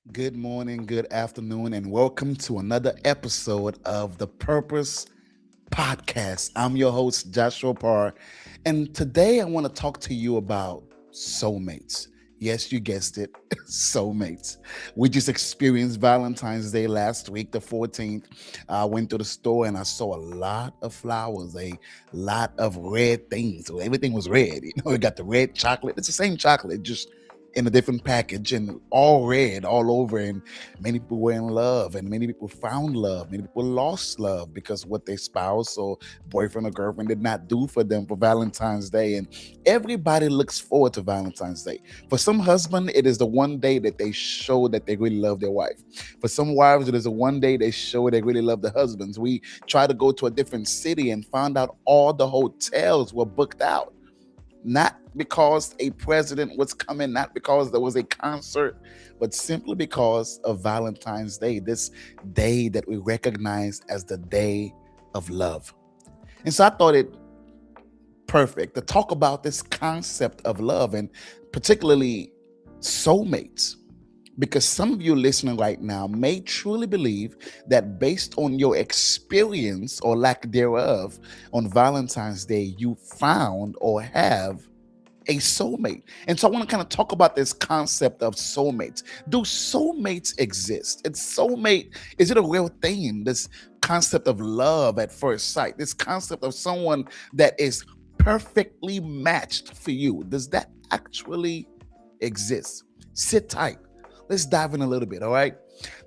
Good morning, good afternoon, and welcome to another episode of the Purpose Podcast. I'm your host, Joshua Parr, and today I want to talk to you about soulmates. Yes, you guessed it, soulmates. We just experienced Valentine's Day last week, the 14th. I went to the store and I saw a lot of flowers, a lot of red things. So everything was red. We got the red chocolate. It's the same chocolate, just in a different package and all red all over. And many people were in love, and many people found love. Many people lost love because what their spouse or boyfriend or girlfriend did not do for them for Valentine's Day. And everybody looks forward to Valentine's Day. For some husband, it is the one day that they show that they really love their wife. For some wives, it is the one day they show they really love their husbands. We try to go to a different city and found out all the hotels were booked out, not because a president was coming, not because there was a concert, but simply because of Valentine's Day, this day that we recognize as the day of love. And so I thought it perfect to talk about this concept of love, and particularly soulmates, because some of you listening right now may truly believe that based on your experience or lack thereof on Valentine's Day, you found or have a soulmate. And so I want to kind of talk about this concept of soulmates. Do soulmates exist? Is it a real thing? This concept of love at first sight, this concept of someone that is perfectly matched for you. Does that actually exist? Sit tight. Let's dive in a little bit, all right?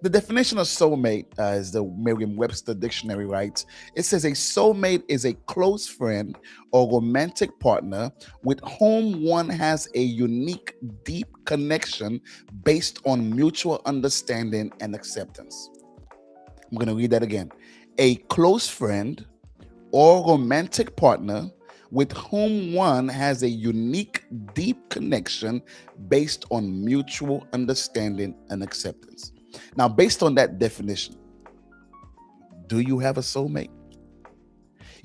The definition of soulmate, as the Merriam-Webster dictionary writes, it says a soulmate is a close friend or romantic partner with whom one has a unique, deep connection based on mutual understanding and acceptance. I'm going to read that again. A close friend or romantic partner with whom one has a unique, deep connection based on mutual understanding and acceptance. Now, based on that definition, do you have a soulmate?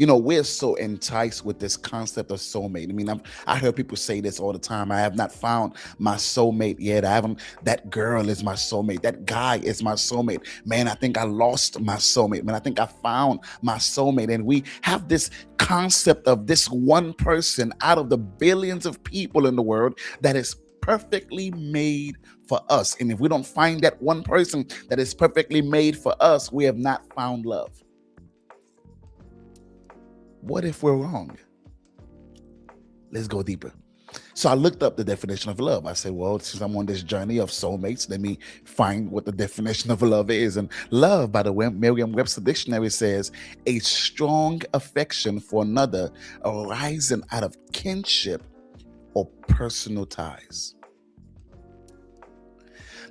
We're so enticed with this concept of soulmate. I heard people say this all the time. I have not found my soulmate yet. I haven't. That girl is my soulmate. That guy is my soulmate. Man, I think I lost my soulmate. Man, I think I found my soulmate. And we have this concept of this one person out of the billions of people in the world that is perfectly made for us. And if we don't find that one person that is perfectly made for us, we have not found love. What if we're wrong? Let's go deeper. So I looked up the definition of love. I said, well, since I'm on this journey of soulmates, let me find what the definition of love is. And love, by the way, Merriam-Webster dictionary says a strong affection for another arising out of kinship or personal ties.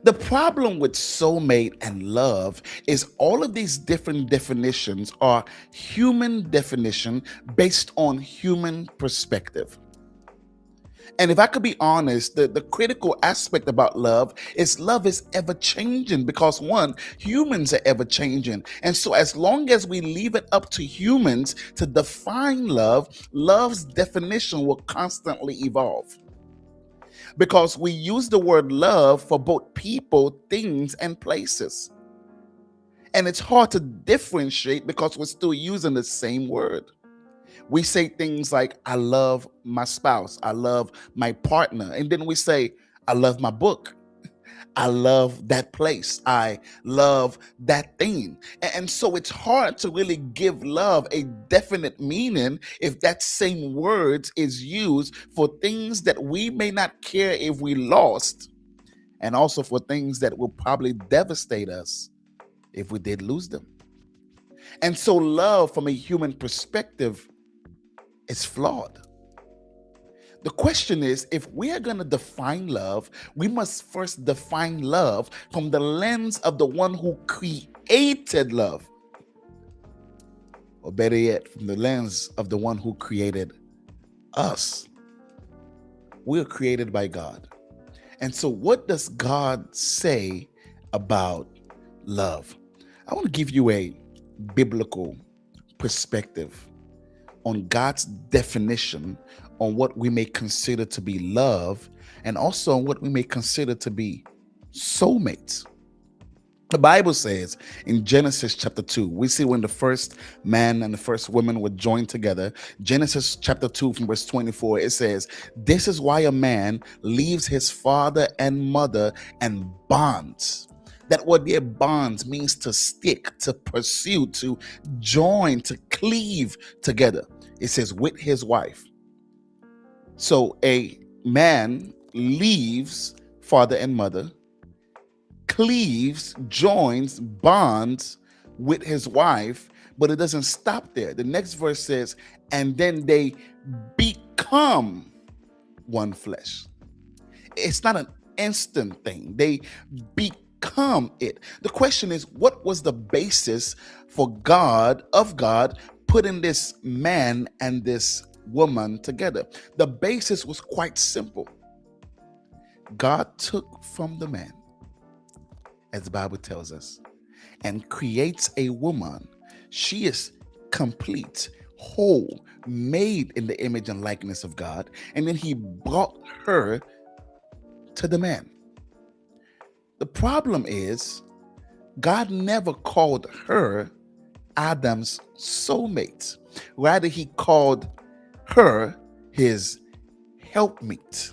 The problem with soulmate and love is all of these different definitions are human definition based on human perspective. And if I could be honest, the critical aspect about love is ever changing because one, humans are ever changing. And so as long as we leave it up to humans to define love, love's definition will constantly evolve, because we use the word love for both people, things, and places. And it's hard to differentiate because we're still using the same word. We say things like, I love my spouse, I love my partner. And then we say, I love my book. I love that place. I love that thing. And so it's hard to really give love a definite meaning if that same words is used for things that we may not care if we lost, and also for things that will probably devastate us if we did lose them. And so love from a human perspective is flawed. The question is, if we are going to define love, we must first define love from the lens of the one who created love. Or better yet, from the lens of the one who created us. We are created by God. And so what does God say about love? I want to give you a biblical perspective on God's definition on what we may consider to be love, and also on what we may consider to be Soulmates. The Bible says in Genesis chapter 2, we see when the first man and the first woman were joined together. Genesis chapter 2, from verse 24, it says, "This is why a man leaves his father and mother and bonds." That word there, bonds, means to stick, to pursue, to join, to cleave together. It says, with his wife. So a man leaves father and mother, cleaves, joins, bonds with his wife, but it doesn't stop there. The next verse says, and then they become one flesh. It's not an instant thing. They become it. The question is, what was the basis for God putting this man and this woman together? The basis was quite simple. God took from the man, as the Bible tells us, and creates a woman. She is complete, whole, made in the image and likeness of God. And then he brought her to the man. The problem is, God never called her Adam's soulmate. Rather, he called her his helpmeet.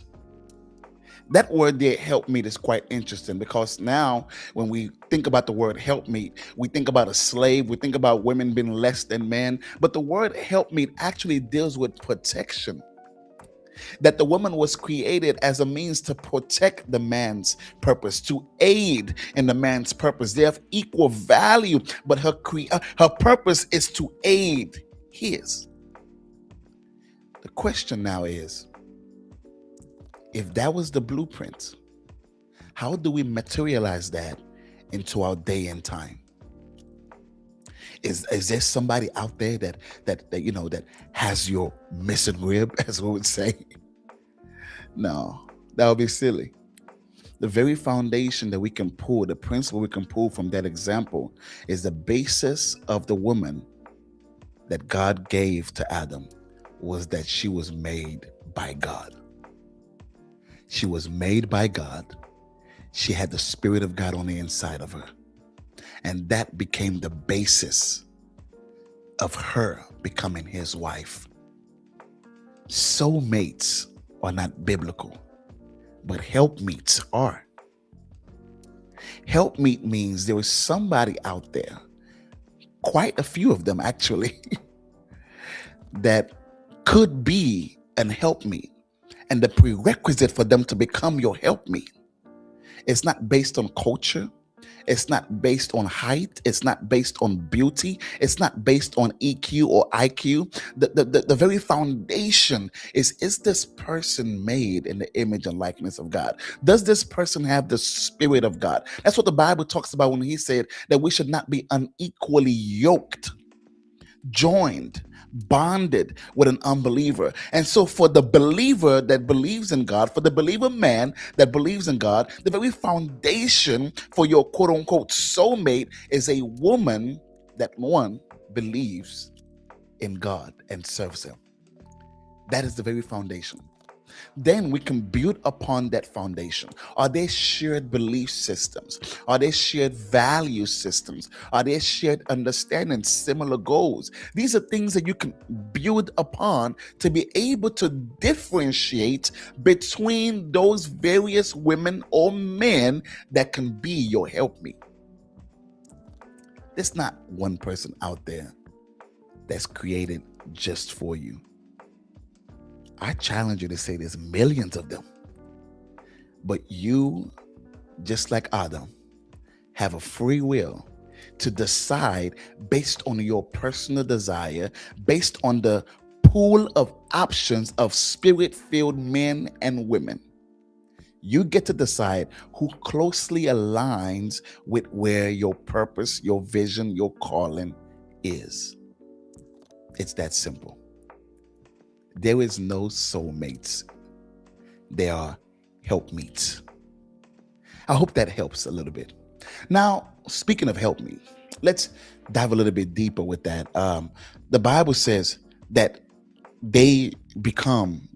That word there, helpmeet, is quite interesting, because now when we think about the word helpmeet, we think about a slave, we think about women being less than men. But the word helpmeet actually deals with protection. That the woman was created as a means to protect the man's purpose, to aid in the man's purpose. They have equal value, but her purpose is to aid his. The question now is, if that was the blueprint, how do we materialize that into our day and time? Is there somebody out there that has your missing rib, as we would say? No, that would be silly. The very foundation that we can pull, the principle we can pull from that example, is the basis of the woman that God gave to Adam, was that she was made by God. She was made by God. She had the Spirit of God on the inside of her. And that became the basis of her becoming his wife. Soulmates are not biblical, but helpmeets are. Helpmeet means there is somebody out there, quite a few of them actually, that could be an helpmeet. And the prerequisite for them to become your helpmeet, it's not based on culture. It's not based on height. It's not based on beauty. It's not based on EQ or IQ. The very foundation is this person made in the image and likeness of God? Does this person have the Spirit of God? That's what the Bible talks about when he said that we should not be unequally yoked, joined, bonded with an unbeliever. And so for the believer that believes in God, for the believer man that believes in God, the very foundation for your quote unquote soulmate is a woman that, one, believes in God and serves him. That is the very foundation. Then we can build upon that foundation. Are there shared belief systems? Are there shared value systems? Are there shared understanding, similar goals? These are things that you can build upon to be able to differentiate between those various women or men that can be your helpmeet. There's not one person out there that's created just for you. I challenge you to say there's millions of them. But you, just like Adam, have a free will to decide based on your personal desire, based on the pool of options of spirit-filled men and women. You get to decide who closely aligns with where your purpose, your vision, your calling is. It's that simple. There is no soulmates. There are helpmeets. I hope that helps a little bit. Now, speaking of helpmeet, let's dive a little bit deeper with that. The Bible says that they become.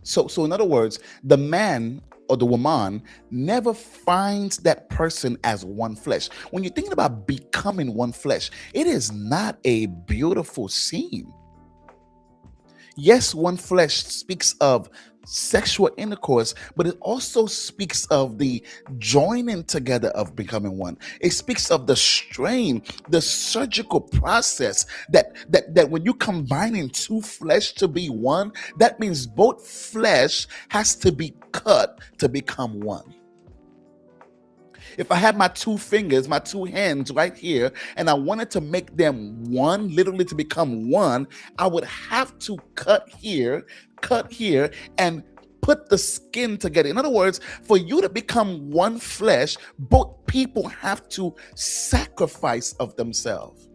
So in other words, the man or the woman never finds that person as one flesh. When you're thinking about becoming one flesh, it is not a beautiful scene. Yes, one flesh speaks of sexual intercourse, but it also speaks of the joining together of becoming one. It speaks of the strain, the surgical process that when you combining two flesh to be one, that means both flesh has to be cut to become one. If I had my two fingers, my two hands right here, and I wanted to make them one, literally to become one, I would have to cut here, and put the skin together. In other words, for you to become one flesh, both people have to sacrifice of themselves.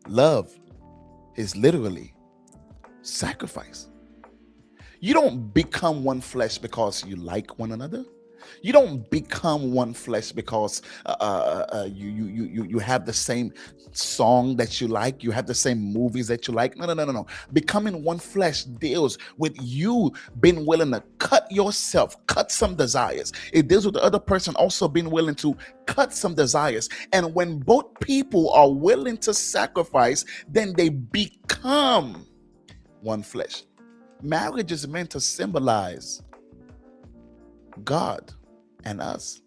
Love is literally sacrifice. You don't become one flesh because you like one another. You don't become one flesh because you have the same song that you like, you have the same movies that you like. No, no, no, no, no. Becoming one flesh deals with you being willing to cut yourself, cut some desires. It deals with the other person also being willing to cut some desires. And when both people are willing to sacrifice, then they become one flesh. Marriage is meant to symbolize God and us.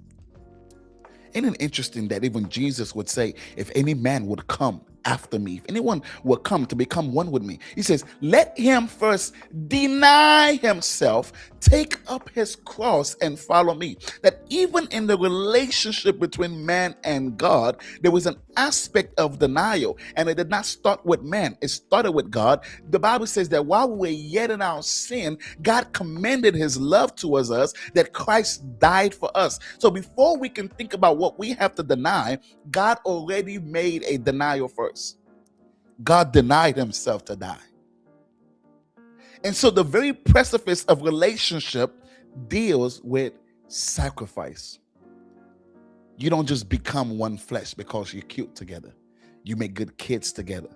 Isn't it interesting that even Jesus would say, if any man would come after me, if anyone will come to become one with me, he says, let him first deny himself, take up his cross and follow me. That even in the relationship between man and God, there was an aspect of denial, and it did not start with man, it started with God. The Bible says that while we were yet in our sin, God commended his love towards us, that Christ died for us. So before we can think about what we have to deny, God already made a denial first. God denied himself to die. And so the very precipice of relationship deals with sacrifice. You don't just become one flesh because you're cute together. You make good kids together.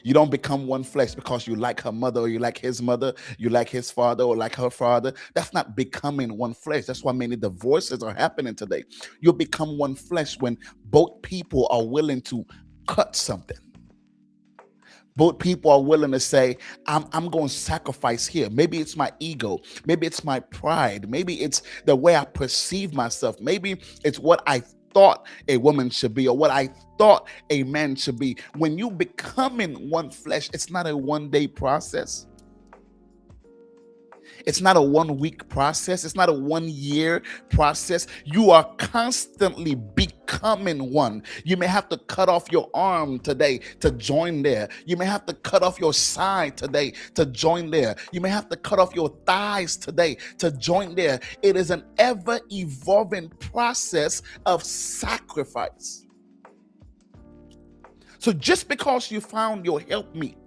You don't become one flesh because you like her mother or you like his mother, you like his father or like her father. That's not becoming one flesh. That's why many divorces are happening today. You become one flesh when both people are willing to cut something. Both people are willing to say, I'm going to sacrifice here. Maybe it's my ego. Maybe it's my pride. Maybe it's the way I perceive myself. Maybe it's what I thought a woman should be or what I thought a man should be. When you becoming one flesh, it's not a one-day process. It's not a 1 week process. It's not a 1 year process. You are constantly becoming one. You may have to cut off your arm today to join there. You may have to cut off your side today to join there. You may have to cut off your thighs today to join there. It is an ever evolving process of sacrifice. So just because you found your helpmeet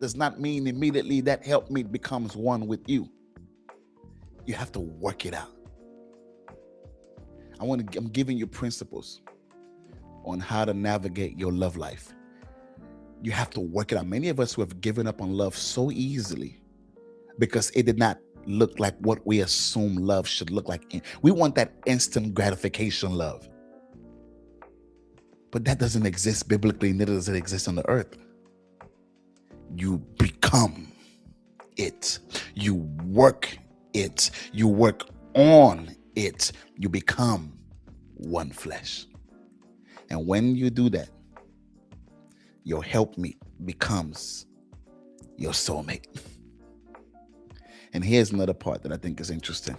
does not mean immediately that helpmeet becomes one with you. You have to work it out. I'm giving you principles on how to navigate your love life. You have to work it out. Many of us who have given up on love so easily because it did not look like what we assume love should look like. We want that instant gratification love. But that doesn't exist biblically, neither does it exist on the earth. You become it. You work it. You work on it. You become one flesh. And when you do that, your helpmeet becomes your soulmate. And here's another part that I think is interesting.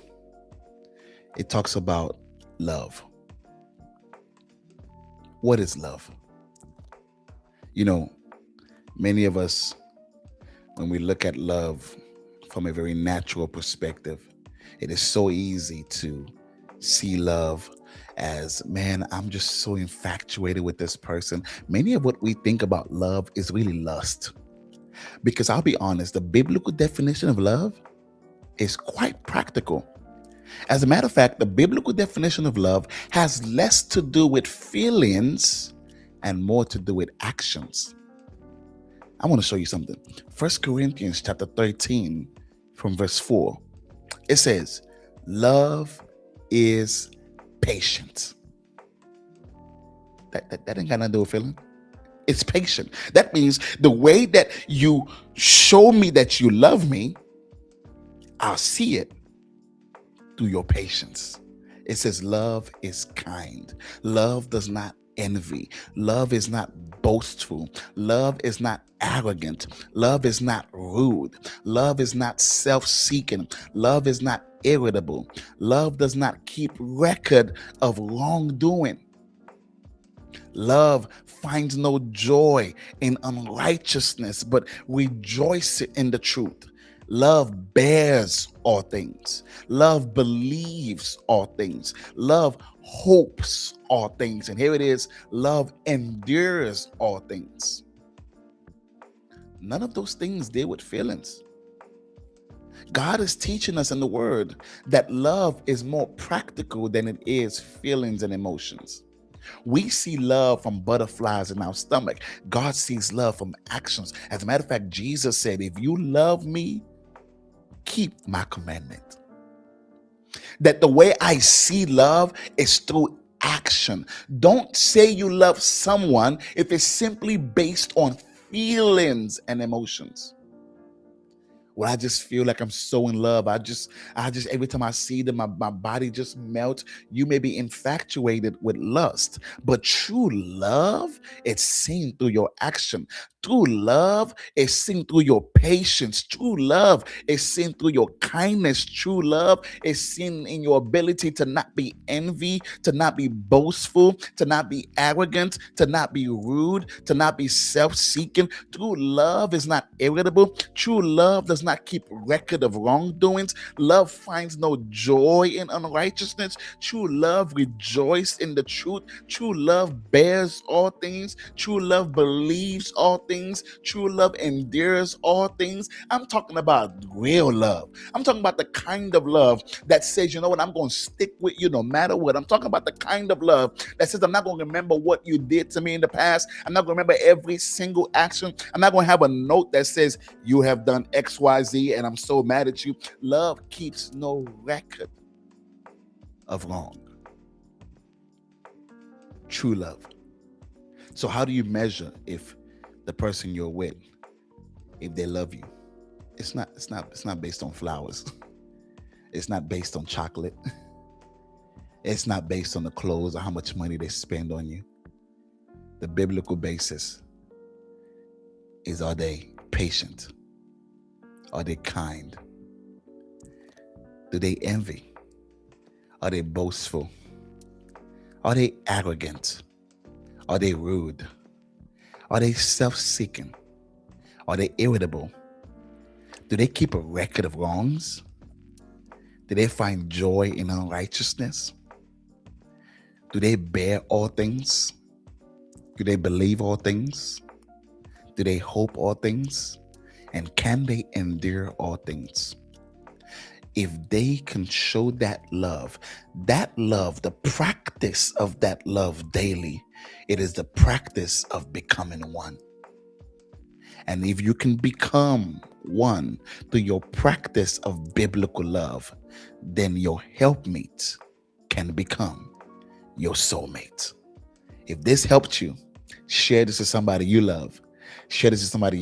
It talks about love. What is love? You know, many of us, when we look at love from a very natural perspective, it is so easy to see love as, man, I'm just so infatuated with this person. Many of what we think about love is really lust. Because I'll be honest, the biblical definition of love is quite practical. As a matter of fact, the biblical definition of love has less to do with feelings and more to do with actions. I want to show you something. 1 Corinthians chapter 13 from verse 4. It says, Love is patient. That ain't got nothing to do with feeling. It's patient. That means the way that you show me that you love me, I'll see it through your patience. It says love is kind. Love does not envy. Love is not boastful. Love is not arrogant. Love is not rude. Love is not self-seeking. Love is not irritable. Love does not keep record of wrongdoing. Love finds no joy in unrighteousness, but rejoices in the truth. Love bears all things. Love believes all things. Love hopes all things. And here it is, love endures all things. None of those things deal with feelings. God is teaching us in the word that love is more practical than it is feelings and emotions. We see love from butterflies in our stomach. God sees love from actions. As a matter of fact, Jesus said, if you love me, keep my commandment. That the way I see love is through action. Don't say you love someone if it's simply based on feelings and emotions. Well, I just feel like I'm so in love. I just every time I see them, my body just melts. You may be infatuated with lust, but true love, it's seen through your action. True love is seen through your patience. True love is seen through your kindness. True love is seen in your ability to not be envy, to not be boastful, to not be arrogant, to not be rude, to not be self-seeking. True love is not irritable. True love does not keep record of wrongdoings. Love finds no joy in unrighteousness. True love rejoices in the truth. True love bears all things. True love believes all things. True love endures all things. I'm talking about real love. I'm talking about the kind of love that says, you know what, I'm going to stick with you no matter what. I'm talking about the kind of love that says, I'm not going to remember what you did to me in the past. I'm not going to remember every single action. I'm not going to have a note that says, you have done X, Y, Z, and I'm so mad at you. Love keeps no record of wrong. True love. So how do you measure if the person you're with, if they love you? It's not based on flowers. It's not based on chocolate. It's not based on the clothes or how much money they spend on you. The biblical basis is, are they patient? Are they kind? Do they envy? Are they boastful? Are they arrogant? Are they rude? Are they self-seeking? Are they irritable? Do they keep a record of wrongs? Do they find joy in unrighteousness? Do they bear all things? Do they believe all things? Do they hope all things? And can they endure all things? If they can show that love, the practice of that love daily, it is the practice of becoming one. And if you can become one through your practice of biblical love, then your helpmate can become your soulmate. If this helped you, share this with somebody you love. Share this with somebody